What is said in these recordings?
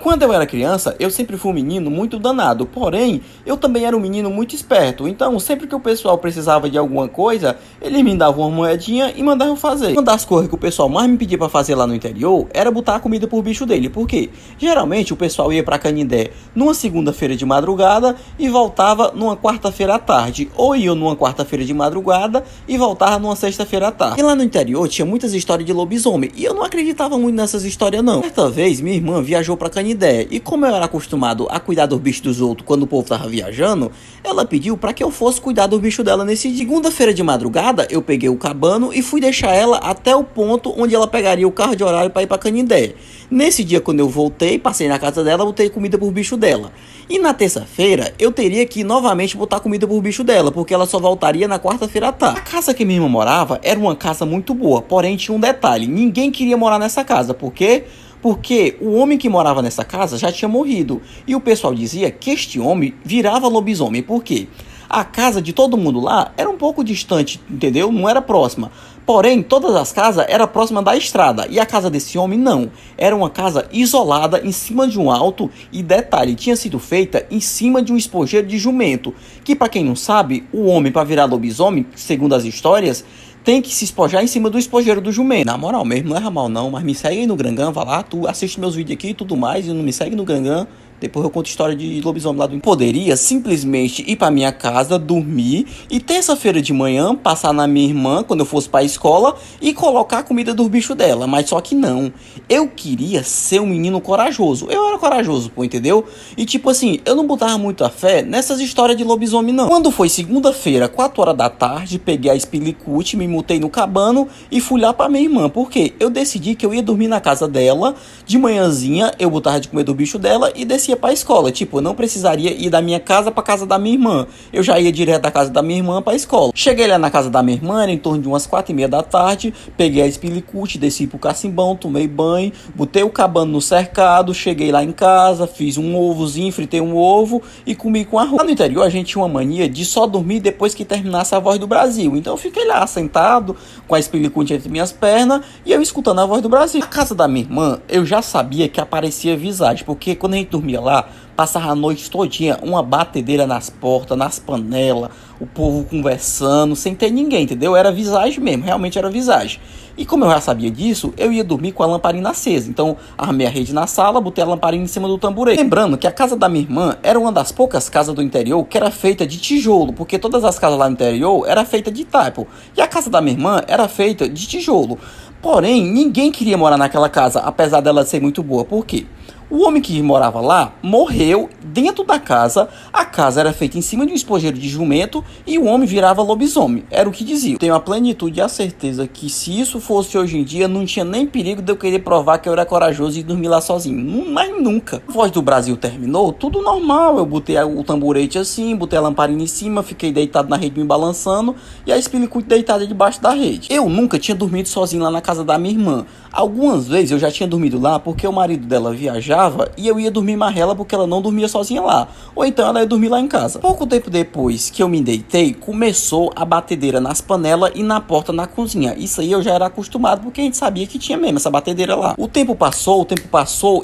Quando eu era criança, eu sempre fui um menino muito danado, porém, eu também era um menino muito esperto, então sempre que o pessoal precisava de alguma coisa, ele me dava uma moedinha e mandava eu fazer. Uma das coisas que o pessoal mais me pedia pra fazer lá no interior era botar a comida pro bicho dele, porque geralmente o pessoal ia pra Canindé numa segunda-feira de madrugada e voltava numa quarta-feira à tarde, ou ia numa quarta-feira de madrugada e voltava numa sexta-feira à tarde. E lá no interior tinha muitas histórias de lobisomem, e eu não acreditava muito nessas histórias não. Certa vez, minha irmã viajou pra Canindé, e como eu era acostumado a cuidar dos bichos dos outros quando o povo tava viajando, ela pediu pra que eu fosse cuidar do bicho dela nesse dia. Segunda-feira de madrugada, eu peguei o cabano e fui deixar ela até o ponto onde ela pegaria o carro de horário pra ir pra Canindé. Nesse dia, quando eu voltei, passei na casa dela, botei comida pro bicho dela. E na terça-feira, eu teria que novamente botar comida pro bicho dela, porque ela só voltaria na quarta-feira à tarde. A casa que minha irmã morava era uma casa muito boa, porém tinha um detalhe: ninguém queria morar nessa casa, por quê? Porque o homem que morava nessa casa já tinha morrido. E o pessoal dizia que este homem virava lobisomem. Por quê? A casa de todo mundo lá era um pouco distante, entendeu? Não era próxima. Porém, todas as casas eram próximas da estrada. E a casa desse homem não. Era uma casa isolada em cima de um alto. E detalhe, tinha sido feita em cima de um espojeiro de jumento. Que para quem não sabe, o homem para virar lobisomem, segundo as histórias, tem que se espojar em cima do espojeiro do jumento. Na moral mesmo, não erra mal não, mas me segue aí no Grangan, vai lá, tu assiste meus vídeos aqui e tudo mais, e não me segue no Grangan. Depois eu conto história de lobisomem lá do... Poderia simplesmente ir pra minha casa, dormir, e terça-feira de manhã passar na minha irmã, quando eu fosse pra escola, e colocar a comida dos bichos dela. Mas só que não. Eu queria ser um menino corajoso. Eu era corajoso, pô, entendeu? E tipo assim, eu não botava muita fé nessas histórias de lobisomem, não. Quando foi segunda-feira, 4 horas da tarde, peguei a Spilicute, me mutei no cabano e fui lá pra minha irmã. Por quê? Eu decidi que eu ia dormir na casa dela, de manhãzinha eu botava de comer do bicho dela e descia pra escola. Tipo, eu não precisaria ir da minha casa pra casa da minha irmã. Eu já ia direto da casa da minha irmã pra escola. Cheguei lá na casa da minha irmã, era em torno de umas 4h30 da tarde. Peguei a Spilicute, desci pro cacimbão, tomei banho, botei o cabano no cercado. Cheguei lá em casa, fiz um ovozinho, fritei um ovo e comi com arroz. Lá no interior a gente tinha uma mania de só dormir depois que terminasse a Voz do Brasil. Então eu fiquei lá sentado com a Spilicute entre minhas pernas e eu escutando a Voz do Brasil. Na casa da minha irmã eu já sabia que aparecia visagem, porque quando a gente dormia lá, passava a noite todinha uma batedeira nas portas, nas panelas, o povo conversando, sem ter ninguém, entendeu? Era visagem mesmo, realmente era visagem. E como eu já sabia disso, eu ia dormir com a lamparina acesa. Então, armei a rede na sala, botei a lamparina em cima do tamborete. Lembrando que a casa da minha irmã era uma das poucas casas do interior que era feita de tijolo, porque todas as casas lá no interior eram feitas de taipo. E a casa da minha irmã era feita de tijolo. Porém, ninguém queria morar naquela casa, apesar dela ser muito boa. Por quê? O homem que morava lá morreu dentro da casa. A casa era feita em cima de um espojeiro de jumento e o homem virava lobisomem. Era o que diziam. Tenho a plenitude e a certeza que se isso fosse hoje em dia, não tinha nem perigo de eu querer provar que eu era corajoso e dormir lá sozinho. Mas nunca. A Voz do Brasil terminou, tudo normal. Eu botei o tamborete assim, botei a lamparina em cima, fiquei deitado na rede me balançando e a Spilicute deitada debaixo da rede. Eu nunca tinha dormido sozinho lá na casa da minha irmã. Algumas vezes eu já tinha dormido lá porque o marido dela viajava e eu ia dormir marrela porque ela não dormia sozinha lá. Ou então ela ia dormir lá em casa. Pouco tempo depois que eu me deitei, começou a batedeira nas panelas e na porta na cozinha. Isso aí eu já era acostumado porque a gente sabia que tinha mesmo essa batedeira lá. O tempo passou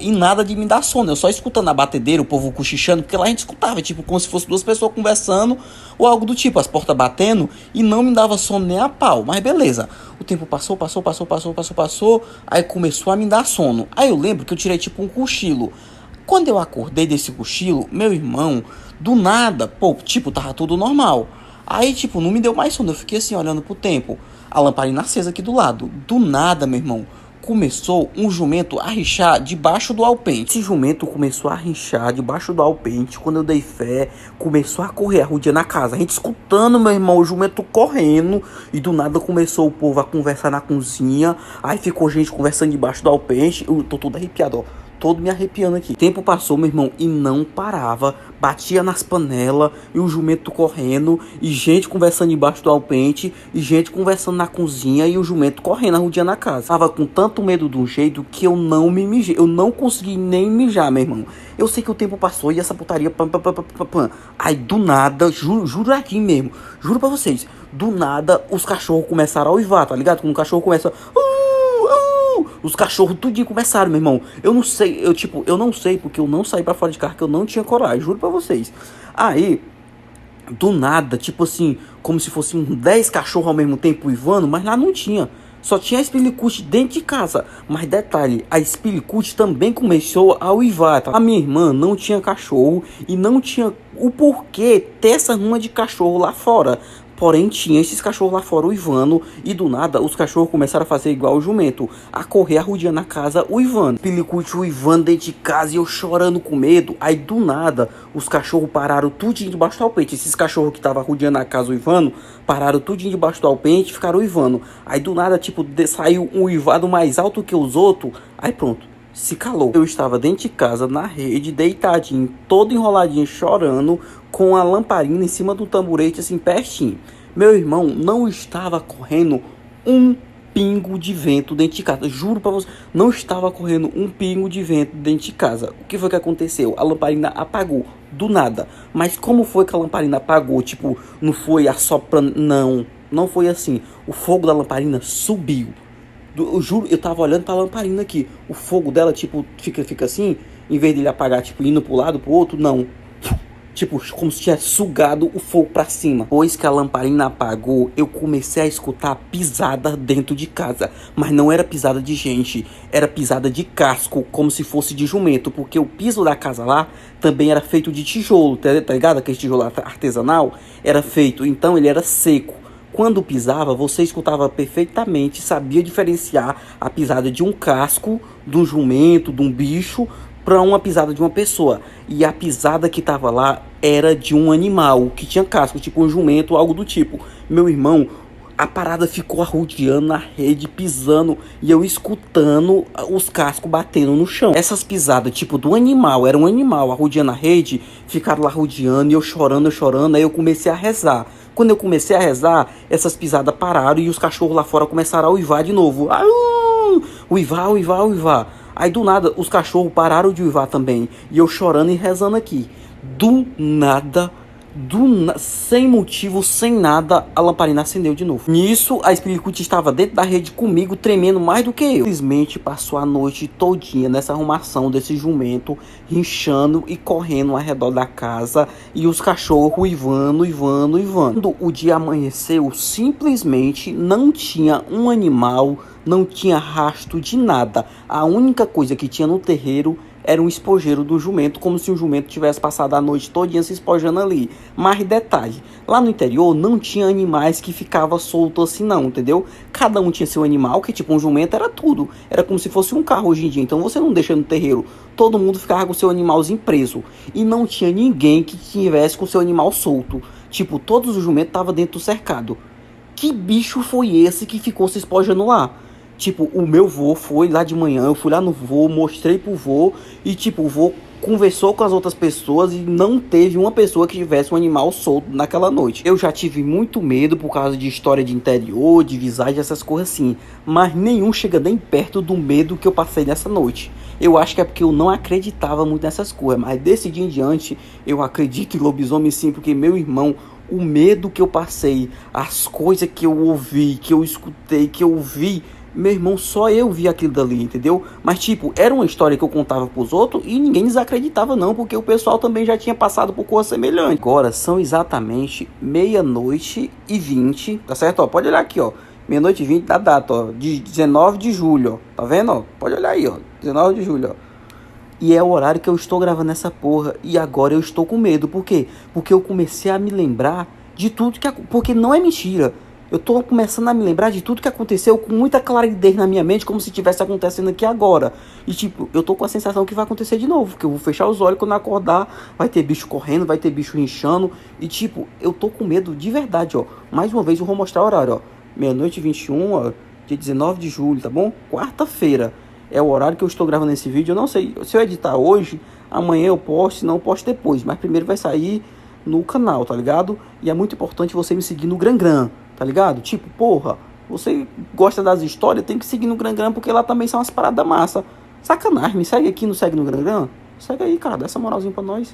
e nada de me dar sono. Eu só escutando a batedeira, o povo cochichando, porque lá a gente escutava, tipo, como se fosse duas pessoas conversando ou algo do tipo, as portas batendo, e não me dava sono nem a pau. Mas beleza. O tempo passou, aí começou a me dar sono. Aí eu lembro que eu tirei tipo um cochilo. Quando eu acordei desse cochilo, meu irmão, do nada, pô, tipo, tava tudo normal. Aí, tipo, não me deu mais sono, eu fiquei assim, olhando pro tempo. A lamparina acesa aqui do lado. Do nada, meu irmão, começou um jumento a rinchar debaixo do alpente. Esse jumento começou a rinchar debaixo do alpente. Quando eu dei fé, começou a correr, arrudia na casa. A gente escutando, meu irmão, o jumento correndo. E do nada começou o povo a conversar na cozinha. Aí ficou gente conversando debaixo do alpente. Eu tô todo arrepiado, ó. Todo me arrepiando aqui. O tempo passou, meu irmão, e não parava. Batia nas panelas e o jumento correndo. E gente conversando embaixo do alpente. E gente conversando na cozinha. E o jumento correndo, arrudiando a casa. Tava com tanto medo de um jeito que eu não me mijei. Eu não consegui nem mijar, meu irmão. Eu sei que o tempo passou e essa putaria... Aí do nada, juro aqui mesmo. Juro pra vocês. Do nada, os cachorros começaram a uivar, tá ligado? Quando o cachorro começa... Os cachorros tudinho começaram, meu irmão. Eu não sei, eu não sei porque eu não saí pra fora de carro, que eu não tinha coragem, juro pra vocês. Aí, do nada, tipo assim, como se fossem 10 cachorros ao mesmo tempo uivando, mas lá não tinha. Só tinha a Spilicush dentro de casa. Mas detalhe, a Spilicush também começou a uivar, tá? A minha irmã não tinha cachorro e não tinha o porquê ter essa ruma de cachorro lá fora. Porém, tinha esses cachorros lá fora uivando. E do nada, os cachorros começaram a fazer igual o jumento, a correr arrodeando a casa uivando. Spilicush uivando dentro de casa e eu chorando com medo. Aí do nada, os cachorros pararam tudinho debaixo do alpente. Esses cachorros que estavam arrodeando a casa uivando, pararam tudinho debaixo do alpente e ficaram uivando. Aí do nada, tipo, saiu um uivado mais alto que os outros. Aí pronto, se calou. Eu estava dentro de casa, na rede, deitadinho, todo enroladinho, chorando, com a lamparina em cima do tamborete, assim, pertinho. Meu irmão não estava correndo um pingo de vento dentro de casa. Juro pra você, não estava correndo um pingo de vento dentro de casa. O que foi que aconteceu? A lamparina apagou, do nada. Mas como foi que a lamparina apagou? Tipo, não foi assoprando, não foi assim. O fogo da lamparina subiu. Eu juro, eu tava olhando pra lamparina aqui. O fogo dela, tipo, fica assim. Em vez de ele apagar, tipo, indo pro lado, pro outro, não. Tipo, como se tivesse sugado o fogo pra cima. Depois que a lamparina apagou, eu comecei a escutar pisada dentro de casa. Mas não era pisada de gente, era pisada de casco, como se fosse de jumento. Porque o piso da casa lá também era feito de tijolo, tá ligado? Aquele tijolo artesanal era feito, então ele era seco. Quando pisava, você escutava perfeitamente, sabia diferenciar a pisada de um casco, de um jumento, de um bicho, para uma pisada de uma pessoa. E a pisada que tava lá era de um animal que tinha casco, tipo um jumento, algo do tipo. Meu irmão, a parada ficou arrodeando na rede, pisando, e eu escutando os cascos batendo no chão. Essas pisadas, tipo, do animal, era um animal arrodeando a rede, ficaram lá arrodeando, e eu chorando, aí eu comecei a rezar. Quando eu comecei a rezar, essas pisadas pararam e os cachorros lá fora começaram a uivar de novo. Uivar, uivar, uivar. Aí do nada, os cachorros pararam de uivar também. E eu chorando e rezando aqui. Do nada, sem motivo, sem nada, a lamparina acendeu de novo. Nisso, a Spilicush estava dentro da rede comigo, tremendo mais do que eu. Simplesmente passou a noite todinha nessa arrumação desse jumento, rinchando e correndo ao redor da casa. E os cachorros uivando, uivando, uivando. Quando o dia amanheceu, simplesmente não tinha um animal, não tinha rastro de nada. A única coisa que tinha no terreiro era um espojeiro do jumento, como se o jumento tivesse passado a noite todinha se espojando ali. Mas detalhe, lá no interior não tinha animais que ficavam soltos assim não, entendeu? Cada um tinha seu animal, que tipo um jumento era tudo. Era como se fosse um carro hoje em dia, então você não deixa no terreiro. Todo mundo ficava com seu animalzinho preso. E não tinha ninguém que tivesse com seu animal solto. Tipo, todos os jumentos estavam dentro do cercado. Que bicho foi esse que ficou se espojando lá? Tipo, o meu vô foi lá de manhã, eu fui lá no vô, mostrei pro vô e tipo, o vô conversou com as outras pessoas e não teve uma pessoa que tivesse um animal solto naquela noite. Eu já tive muito medo por causa de história de interior, de visagem, essas coisas assim, mas nenhum chega nem perto do medo que eu passei nessa noite. Eu acho que é porque eu não acreditava muito nessas coisas, mas desse dia em diante eu acredito em lobisomem sim, porque meu irmão, o medo que eu passei, as coisas que eu ouvi, que eu escutei, que eu vi, meu irmão, só eu vi aquilo dali, entendeu? Mas tipo, era uma história que eu contava pros outros e ninguém desacreditava não, porque o pessoal também já tinha passado por coisa semelhante. Agora são exatamente 00:20, tá certo? Ó, pode olhar aqui, ó. 00:20 da data, ó, de 19 de julho, ó. Tá vendo, ó? Pode olhar aí, ó. 19 de julho, ó. E é o horário que eu estou gravando essa porra. E agora eu estou com medo. Por quê? Porque eu comecei a me lembrar de tudo que... Porque não é mentira. Eu tô começando a me lembrar de tudo que aconteceu com muita claridade na minha mente, como se estivesse acontecendo aqui agora. E tipo, eu tô com a sensação que vai acontecer de novo, que eu vou fechar os olhos quando eu acordar, vai ter bicho correndo, vai ter bicho inchando. E tipo, eu tô com medo de verdade, ó. Mais uma vez eu vou mostrar o horário, ó. 00:21, ó, dia 19 de julho, tá bom? Quarta-feira. É o horário que eu estou gravando esse vídeo. Eu não sei, se eu editar hoje, amanhã eu posto, se não eu posto depois. Mas primeiro vai sair no canal, tá ligado? E é muito importante você me seguir no Gran, tá ligado? Tipo, porra, você gosta das histórias, tem que seguir no Gran, porque lá também são umas paradas massa. Sacanagem, me segue aqui, não segue no Gran? Segue aí, cara, dá essa moralzinha pra nós.